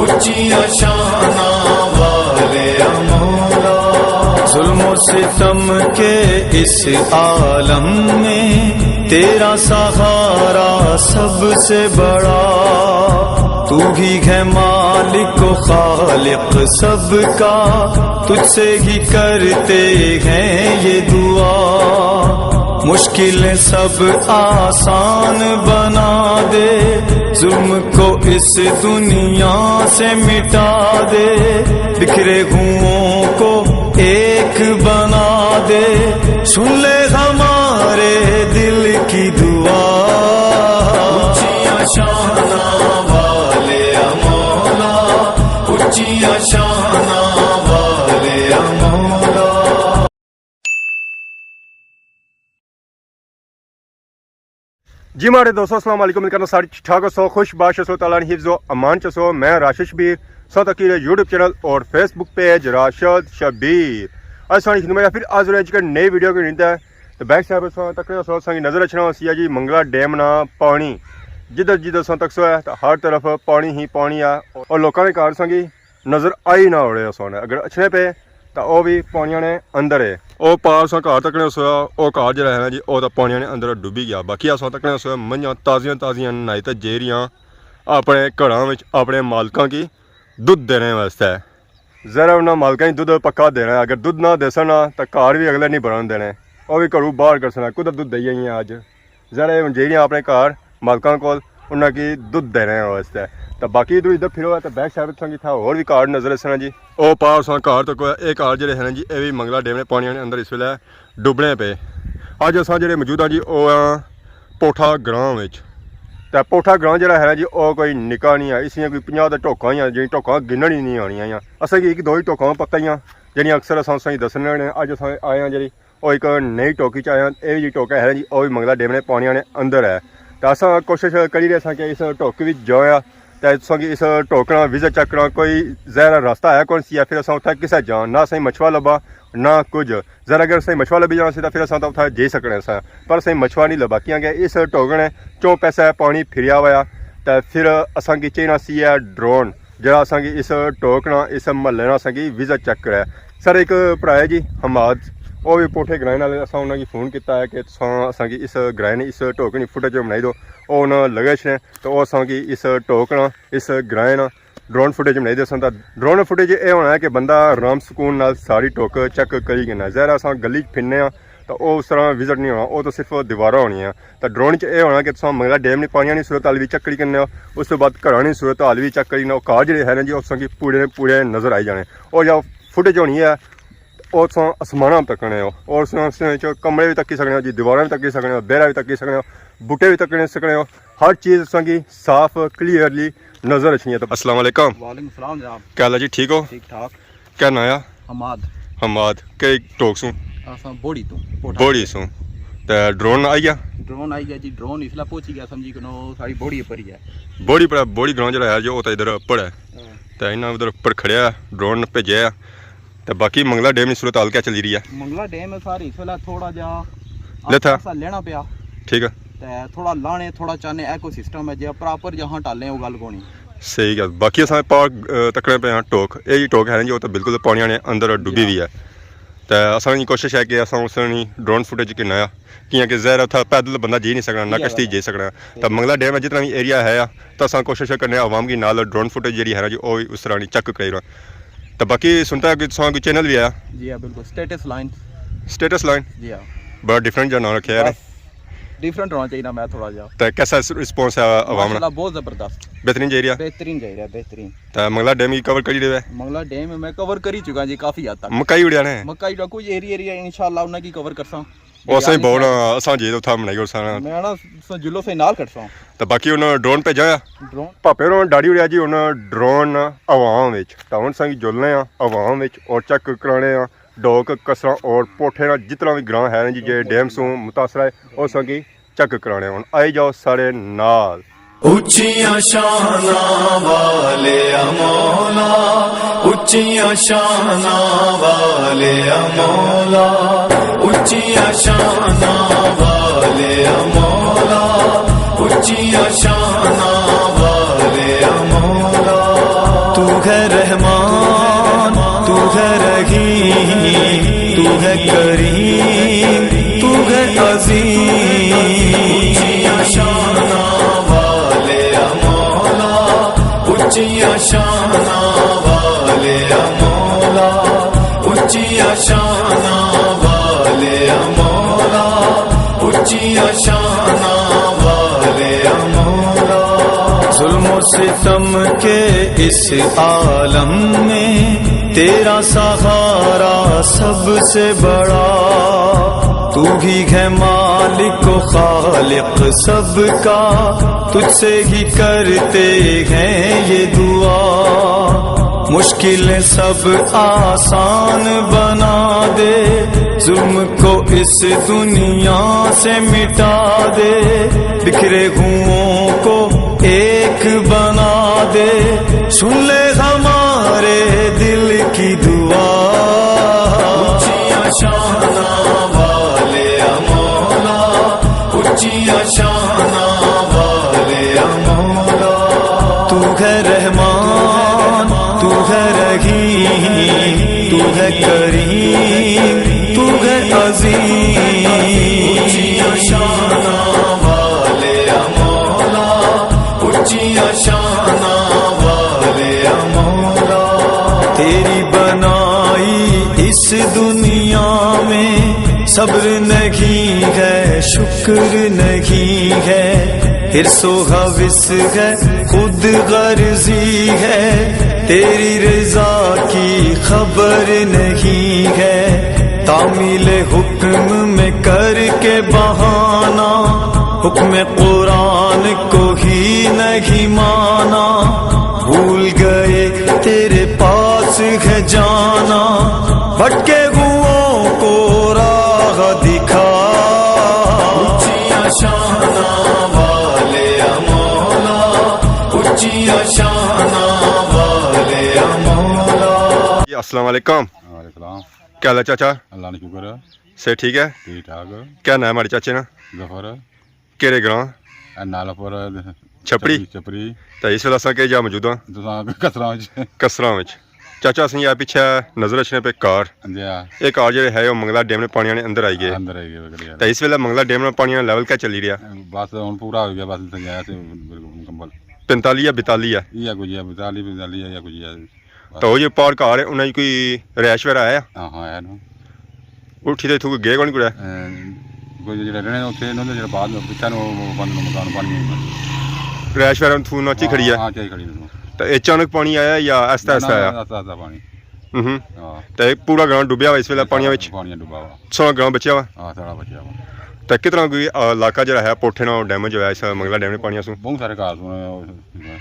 اونچیاں شاناں والے مولا، ظلم و ستم کے اس عالم میں تیرا سہارا سب سے بڑا، تو ہی ہے مالک و خالق سب کا، تجھ سے ہی کرتے ہیں یہ دعا، مشکل سب آسان بنا دے، ظلم کو اس دنیا سے مٹا دے، بکھرے ہوں کو ایک بنا دے، سن لے ہمارے دل کی دعا، اونچیاں شاناں والے مولا، اونچیاں شاناں والے مولا۔ جی ہمارے دوستو السلام علیکم، کرنا ساری ٹھاک سو خوش باش سو تعالیٰ نے حفظ و امان چسو، میں راشد شبیر سو تقیر یوٹیوب چینل اور فیس بک پیج راشد شبیر، آج سانی خدمت میں پھر آج رہے چکے نئی ویڈیو کی نیتا ہے تو بیک صاحب سو تقریر سو سانگی نظر اچھنا سیا جی منگلا ڈیم نا پانی جدھر جدھر سو تک سو ہے تو ہر طرف پانی ہی پانی ہے، اور لوگوں نے کار سانگی نظر آئی نہ ہو رہے سونے اگر اچھنے پہ تو وہ بھی پانیاں نے اندر ہے، وہ پار سو گھر تکنے سویا وہ گھر جہاں ہے جی وہ تو پانیاں نے اندر ڈوبی گیا، باقی سو تکنے سویا منجاں تازیاں تازیاں نائی تو جیریاں اپنے گھراں اپنے مالکاں کی دودھ دینے واسطے، ذرا انہیں مالکاں کی دودھ پکا دینا ہے، اگر دودھ نہ دے سنا تو گھر بھی اگلے نہیں بنن دینے، وہ بھی گھروں باہر کر سنا کدھر دودھ دئی ہیں اج، ذرا جیریاں اپنے گھر مالکاں کول انہاں کی دودھ دینے واسطے، تو باقی ادھر ادھر پھرو ہے تو بیک سائڈ سنگی تھا اور بھی کارڈ نظر سنا جی، وہ پار سا گھر تک یہ کار جڑے ہیں جی یہ بھی منگلا ڈیم نے پانی اندر اس ویلے ڈبنے پہ، اج اصل جڑے موجود ہیں جی وہ پوٹھا گراں تو پوٹھا گراں جڑا ہے جی وہ کوئی نکا نہیں ہے، اس لیے کوئی 50 تو ٹوکاں ہی جی ٹوکاں گنن ہی نہیں آنی ہیں، اصل کی ایک دو ہی ٹوکاں پتہ ہی جہاں اکثر اصل دسنے نے، اج اصل آئے ہیں جی وہ ایک نئی ٹوکی چ آئے ہیں، یہ جی ٹوکا ہے جی وہ بھی منگلا ڈیم نے پانی نے اندر ہے، تو اصل کوشش کری رہے سا کہ اس ٹوکی بھی جایا تو اس ٹوکنا وزٹ چکنا کوئی ظاہر راستہ ہے کون سی ہے، پھر اصل اتنے کسے جان نہ صحیح مچھوا لبا نہ کچھ، ذرا اگر صحیح مچھوا لبھی جانا سی تو پھر اصل اتنے جی سکنے سا، پر صحیح مچھوا نہیں لبا کیونکہ اس ٹوکنے چوں پیسہ پانی پھریا ہوا، تو پھر اصل کی چاہیے سی ہے ڈرون جہاں اصل کی اس ٹوکنا اس محلے نا اصل کی وزٹ چیک کرے، سر ایک بھرا ہے جی حماد وہ بھی پوٹھے گرائے والے اصل انہوں نے فون کیا ہے کہ اصل کی اس گرائے نے اس ٹوکنے فوٹیج بنائی دو، وہ انہوں نے لگے نے تو وہ اصل کی اس ٹوکنا اس گرائے نا ڈرون فوٹیج بنائی دے سن، تو ڈرون فوٹیج یہ ہونا ہے کہ بندہ آرام سکون نال ساری ٹوک چیک کری گنا، ظاہر اصل گلی پھرنے ہاں تو وہ اس طرح وزٹ نہیں ہونا، وہ تو صرف دیواریں ہونی ہیں، تو ڈرون یہ ہونا کہ تصا منگلا ڈیم نے پانی کی صورت حال بھی چیک کری کرنے ہو، اس کے بعد گھر کی صورت حال بھی چیک کری وہ کار جڑے ہیں جی اس کی پورے پورے نظر آئی جانے، اور جب فوٹیج ہونی ہے وہ آسمانہ تکنے ہو، اور کمرے بھی تکی سکنے ہو جی، دیواریں بھی تکی سکنے ہو، بیرا بھی تکی سکنے ہو، بوٹے بھی تکنے سکنے ہو، ہر چیز کی صاف کلیئرلی نظر اچھی ہے۔ تو السلام علیکم۔ وعلیکم السلام جناب، کیا حال ہے جی، ٹھیک ہو؟ ٹھیک ٹھاک۔ کیا نایا؟ حماد کئی ٹوک سوں بوڑی سوں تو ڈرون آئی گیا؟ ڈرون آئی گیا جی، ڈرون اس لیے پہنچی گیا سمجھی کنو ساری بوڑی پر ہی ہے، بوڑی گراؤنڈ جہاں ہے جو وہ تو ادھر اپر ہے، تو انہیں ادھر اپر کھڑیا ڈرون بھیجا، تو باقی منگلا ڈیم کی صورت حال کیا چلی رہی ہے؟ منگلا ڈیم ساری اس ویلے تھوڑا جہا لینا پیا، ٹھیک ہے، تھوڑا لانے تھوڑا چاہنے ایکو سسٹم ہے جی پراپر جہاں ٹالیں وہ گل کونی صحیح ہے، باقی اصل پار تکنے پہ ٹوک یہ جی ٹوک ہے جی وہ تو بالکل پانی نے اندر ڈوبی ہوئی ہے، تو اصل کی کوشش ہے کہ اصل اس ڈرون فوٹیج کنا آ کہ ظاہر اتنا پیدل بندہ جی نہیں سکنا نہ کشتی جی سکنا، تو منگلا ڈیم جتنا بھی ایریا ہے تو اصل کوشش کرنے عوام کی نال ڈرون فوٹیج جی ہے جی وہ اس طرح چیک کرائی رہا، تو باقی سنتا ہے کہ کوئی چینل بھی ہے جی ہاں بالکل، اسٹیٹس لائن جی ہاں بڑا ڈفرینٹ جا نام رکھا ہے، ڈفرینٹ ہونا چاہیے میں تھوڑا جہا، تو کیسا رسپانس ہے عوام کا؟ بہت زبردست، بہترین جا رہا بہترین، تو منگلا ڈیم کی کور کری رہے ہیں؟ منگلا ڈیم میں کور کری چکا جی کافی حد تک، مکئی اڑیا نے مکئی کا کوئی ایریا انشاءاللہ انہاں کی کور کرساں، وہ صحیح بہت اساں جی اتھا بنائی اور سارا میں نا جلو سے نال کٹساں، تو باقی انہوں ڈرون بھیجا ڈرون پاپے انہوں ڈاڑی اڑیا جی انہوں ڈرون عوام تو ہوں سنگی جلنے عوام اور چیک کرانے ڈوک کسراں اور پوٹھے جتنا بھی گراں ہے جی جے ڈیم سوں متاثر ہے وہ سنگی چیک کرانے ہوں، آئی جاؤ سارے نال۔ اونچیاں شاناں والے مولا، اونچیاں شاناں والے مولا، اونچیاں شاناں والے مولا، اونچیاں شاناں والے مولا، تو ہے رحمان تو ہے رحیم تو ہے کریم تو ہے عظیم اونچیاں شاناں والے مولا اونچیاں شاناں والے مولا اونچیاں شاناں والے مولا اونچیاں شاناں والے مولا ظلم و ستم کے اس عالم میں تیرا سہارا سب سے بڑا تو ہی ہے مالک و خالق سب کا تجھ سے ہی کرتے ہیں یہ دعا مشکلیں سب آسان بنا دے ظلم کو اس دنیا سے مٹا دے بکھرے ہوئوں کو ایک بنا دے سن لے ہمارے دل کی دعا اونچیاں شاناں والے مولا اونچیاں شاناں والے مولا تو ہے رحمان تو ہے رحیم تو ہے کریم تو ہے عظیم اونچیاں شاناں والے مولا اونچیاں شاناں والے مولا تیری بنائی اس دنیا میں صبر نہیں ہے شکر نہیں ہے حرص و حوث ہے خود غرضی ہے تیری رضا کی خبر نہیں ہے تعمیل حکم میں کر کے بہانا حکم قرآن کو ہی نہیں مانا بھول گئے تیرے پاس ہے جانا بھٹکے ہوئوں کو راہ دکھا اونچیاں شاناں والے مولا اونچیاں شاناں والے مولا السلام علیکم وعلیکم السلام کیا حال ہے چاچا اللہ نے شکر ہے سے ٹھیک ہے ٹھیک ٹھاک کیا نام ہے ہمارے چاچے نا ظفر کہڑے گراں نالا پر چھپڑی چپری تو اس ویلے اصل کہ جا موجود ہاں تو کسراں کسراں چاچا اصل یہ پیچھے نظر رکھنے پہ کار یہ کار جڑے ہے وہ منگلا ڈیم نے پانی نے اندر آئی گئے اندر آئی گئے تو اس ویلے منگلا ڈیم میں پانی لیول کیا چلی رہا بس ہوں پورا ہو گیا بس گیا مکمل 45 یا 42 ہے یہ کچھ ہے 42 یا کچھ ہے تو وہ جو پار کار ہے انہیں کوئی رہائش وغیرہ آیا ہاں ہاں ہے نا اٹھی تو اتوں گئے کون کوئی کوئی جڑے رہنے اتنے انہوں نے بعد پچھا بند مکان پانی رہائش وغیرہ تھو نچی کھڑی ہے ہاں چاہیے کھڑی تو اچانک پانی آیا یا آہستہ آہستہ آیا آہستہ پانی ہاں تو پورا گراؤنڈ ڈبیا ہوا اس ویلے پانی پانی ڈبا ہوا سونا گراؤنڈ بچیا ہوا ہاں سارا بچیا ہوا تو کتنا کوئی علاقہ جڑا ہے پوٹھے نہ ڈیمیج ہوا اس منگلا ڈیم نے پانی سو بہت سارے کار سنے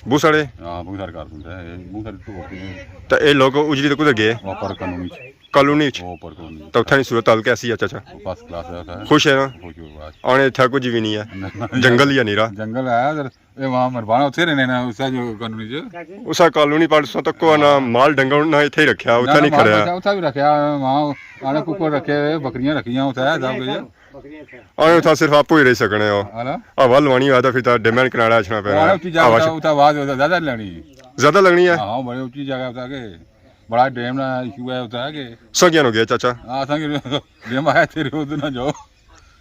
بہت سارے ہاں بہت سارے کار سنتے بہت سارے تو یہ لوگ اجلی تو کدھر گئے اوپر قانونی کالونی اوپر قانونی تو اتنے صورت حال کیسی ہے چاچا فرسٹ کلاس ہے خوش ہے نا خوش ہوا آنے اتنا کچھ بھی نہیں ہے جنگل ہی ہے نیرا جنگل ہے یہ وہاں مربانا اتنے رہنے نا اس جو قانونی اس کالونی پارسوں تک کو نہ مال ڈنگر نہ اتنے ہی رکھا اتنا نہیں کھڑیا اتنا بھی رکھا وہاں آنے ککڑ رکھے بکریاں رکھیاں اتنا سب کچھ آنے اتنا صرف آپ ہی رہ سکنے ہو ہوا لوانی ہوا تو پھر ڈیمین کنارا اچھنا پہ آواز زیادہ لینی زیادہ لگنی ہے ہاں بڑی اونچی جگہ ہوتا کہ بڑا ڈیم نا ایشو ہے ہوتا ہے کہ سو ہو گیا چاچا ہاں ڈیم آیا تیرے ادھر نہ جاؤ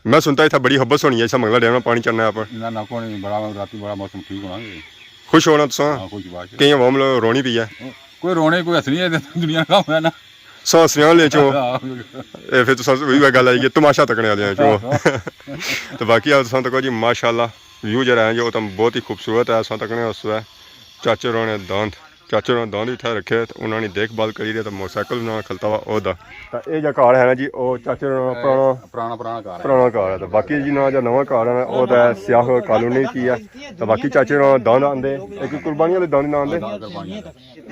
میں سنتا ہی تھا بڑی حبت ہونی ہے ایسا منگلا ڈیم میں پانی چڑھنا ہے آپ نہ کوئی بڑا رات بڑا موسم ٹھیک ہونا خوش ہونا تو ہاں کوئی بات کہیں وہ لوگ رونی پی ہے کوئی رونے کوئی ہنسنی ہے دنیا کا ہے نا سو ہنسیاں لے چو پھر تو وہی گل آئی گی تماشا تکنے والے چو تو باقی آپ تکو جی ماشاء اللہ ویو جہاں ہے جو تو بہت ہی خوبصورت ہے سو تکنے اس ہے چاچے رو نے دانت چاچے نے دانت بھی ٹھہر رکھے تو انہوں نے دیکھ بھال کری رہے تو موٹر سائیکل بھی کھلتا وا وہ یہ جو کار ہے نا جی وہ چاچے پرانا کار ہے تو باقی جی جو نواں کار ہے وہ تو سیاح کالونی کی ہے تو باقی چاچے دانت آتے ایک قربانی والے دانت نہ آتے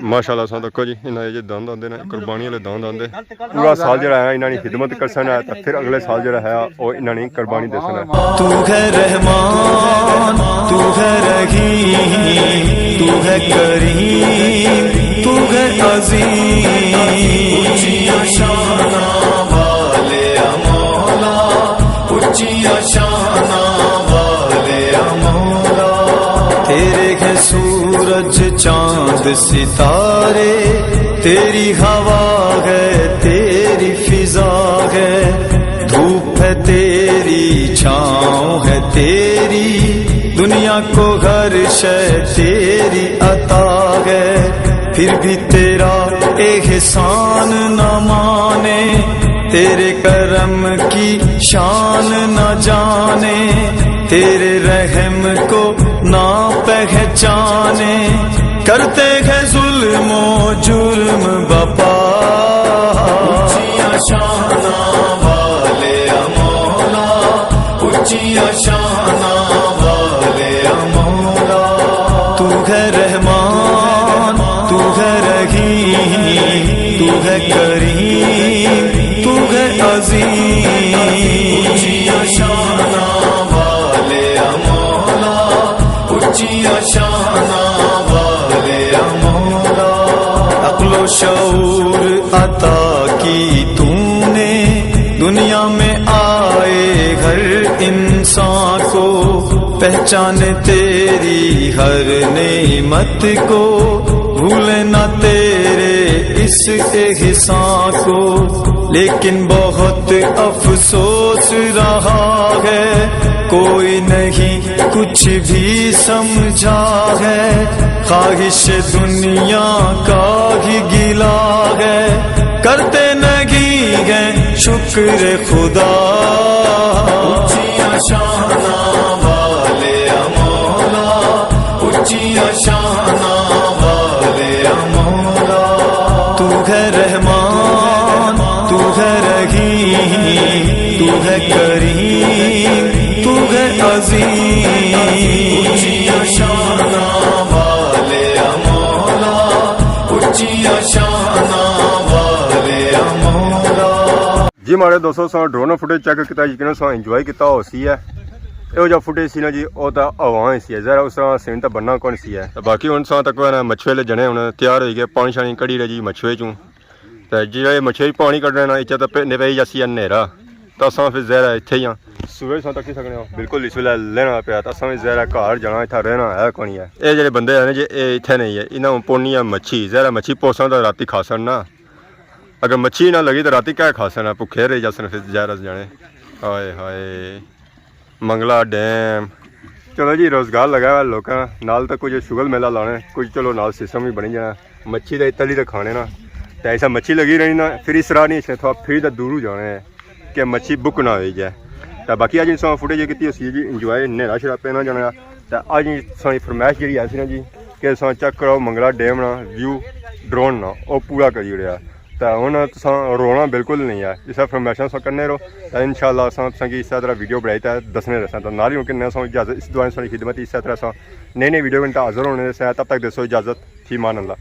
ماشاء اللہ سو دیکھو جی انہیں یہ دانت آتے ہیں قربانی والے دانت آتے پورا سال جہاں ہے انہوں نے خدمت کر سکنا ہے تو پھر اگلے سال جہاں ہے وہ انہوں نے قربانی دے سکنا ہے تو ہے رحمان تو ہے رحیم تو ہے کریم تو ہے عظیم اونچیاں شاناں والے مولا اونچیاں شاناں والے مولا تیرے ہے سورج चांद सितारे, तेरी हवा है तेरी फिजा है, धूप है तेरी छाँव है तेरी, दुनिया को हर शय तेरी अता है, फिर भी तेरा एहसान न माने, तेरे करम की शान न जाने, तेरे रहम को ना पहचाने, करते हैं जुल्म जुर्म बपा, ऊंचियां शाना वाले मौला, ऊंचियां शाना वाले मौला, तू है रहमान तू है रहीम, तू है करीम तू है अजीम, ऊंचियां शाना वाले मौला, ऊंचियां शाना वाले मौला, अक्लो शऊर अता की तूने, दुनिया में आए हर इंसान को, पहचाने तेरी हर नेमत को, भूले ना तेरे इस एहसान को, लेकिन बहुत अफसोस रहा है, कोई नहीं कुछ भी समझा है, ख्वाहिश दुनिया का ही गिला है, करते नहीं है शुक्र खुदा, ऊंचियां शाना वाले मौला, ऊंचियां शाना वाले मौला, तू है रहमान तू है रहीम, तू है करीम तू है अजीम, ऊंचियां शाना वाले मौला, ऊंचियां शाना वाले मौला। जी मारे दोस्तों सो ड्रोन फुटेज चेक किया यकीन सो इंजॉय किया हो सी है, ਇਹੋ ਜਿਹਾ ਫੁਟੇਜ ਸੀ ਨਾ ਜੀ, ਉਹ ਤਾਂ ਹਵਾਂ ਸੀ ਜ਼ਰਾ ਉਸ ਤਰ੍ਹਾਂ ਸੀਨ ਤਾਂ ਬੰਨਾ ਕੌਣ ਸੀ ਹੈ। ਬਾਕੀ ਹੁਣ ਸਾਂ ਤੱਕ ਨਾ ਮੱਛਵੇ ਲੈ ਜਣੇ ਹੁਣ ਤਿਆਰ ਹੋਈ ਗਏ, ਪਾਣੀ ਸ਼ਾਣੀ ਕੜੀ ਰਹੇ ਜੀ ਮੱਛਵੇ ਚੋਂ, ਤੇ ਜਿਹੜੇ ਮੱਛਵੇ ਪਾਣੀ ਕੱਢਣਾ ਨਾ ਇੱਥੇ ਤਾਂ ਨਿਪਈ ਜਾਸੀ ਹਨੇਰਾ, ਤਾਂ ਅਸਾਂ ਫਿਰ ਜ਼ਰਾ ਇੱਥੇ ਹੀ ਆ ਸੂਰਜ ਸਾਂ ਤੱਕ ਹੀ ਸਕਣੇ ਬਿਲਕੁਲ ਇਸ ਵੇਲੇ ਲੈਣਾ ਪਿਆ, ਤਾਂ ਅਸਾਂ ਵੀ ਜ਼ਰਾ ਘਰ ਜਾਣਾ, ਇੱਥੇ ਰਹਿਣਾ ਹੈ ਕੋਈ ਹੈ। ਇਹ ਜਿਹੜੇ ਬੰਦੇ ਹਨ ਜੇ ਇਹ ਇੱਥੇ ਨਹੀਂ ਹੈ, ਇਹਨਾਂ ਨੂੰ ਪੋਣੀ ਆ ਮੱਛੀ, ਜ਼ਰਾ ਮੱਛੀ ਪੋਸਾਂ ਤਾਂ ਰਾਤੀ ਖਾ ਸਨ ਨਾ, ਅਗਰ ਮੱਛੀ ਨਾ ਲਗੀ ਤਾਂ ਰਾਤੀ ਕਿਆ ਖਾ ਸਨ, ਭੁੱਖੇ ਰਹੇ ਜਾਸਨ ਫਿਰ ਜ਼ਰਾ ਜਾਣੇ। ਹਾਏ ਹਾਏ ਮੰਗਲਾ ਡੈਮ, ਚਲੋ ਜੀ ਰੋਜ਼ਗਾਰ ਲਗਾ ਹੋਇਆ ਲੋਕਾਂ ਨਾਲ, ਤਾਂ ਕੁਝ ਸ਼ੁਗਲ ਮੇਲਾ ਲਾਉਣਾ, ਕੁਝ ਚਲੋ ਨਾਲ ਸਿਸਟਮ ਵੀ ਬਣੀ ਜਾਣਾ, ਮੱਛੀ ਦਾ ਇਤਲੀ ਤਾਂ ਖਾਣੇ ਨਾ, ਤਾਂ ਐਸਾ ਮੱਛੀ ਲਗੀ ਰਹਿਣੀ ਨਾ, ਫਿਰ ਇਸ ਰਾਹ ਨਹੀਂ ਥੋੜਾ ਫਿਰ ਤਾਂ ਦੂਰ ਜਾਣਾ ਹੈ ਕਿ ਮੱਛੀ ਬੁੱਕ ਨਾ ਹੋਈ ਜਾਏ। ਤਾਂ ਬਾਕੀ ਅੱਜ ਇਨਸਾਨ ਫੁਟੇਜ ਕੀਤੀ ਸੀ ਜੀ ਇੰਜੋਏ, ਹਨੇਰਾ ਸ਼ਰਾਪੇ ਨਾ ਜਾਣਾ, ਤਾਂ ਅੱਜ ਸਾਡੀ ਫਰਮਾਇਸ਼ ਜਿਹੜੀ ਆਈ ਸੀ ਨਾ ਜੀ ਕਿ ਸਾਂ ਚੈੱਕ ਕਰਾਓ ਮੰਗਲਾ ਡੈਮ ਨਾ ਵਿਊ ਡਰੋਨ ਨਾ, ਉਹ ਪੂਰਾ ਕਰੀ ਉੜਿਆ, ਤਾਂ ਹੁਣ ਤੁਸਾਂ ਰੋਣਾ ਬਿਲਕੁਲ ਨਹੀਂ ਹੈ, ਇਸ ਫਰਮਾਇਸ਼ਾਂ ਸੋ करने रहो, तो इंशाल्लाह तुसां की इस तरह वीडियो बनाई तो दसने रसा, तो नाल ही कि इजाज़त इस दुआ खिदमत इस तरह नई नई वीडियो में हाज़िर होने से, तब तक दसो इजाज़त, फी मान अल्लाह।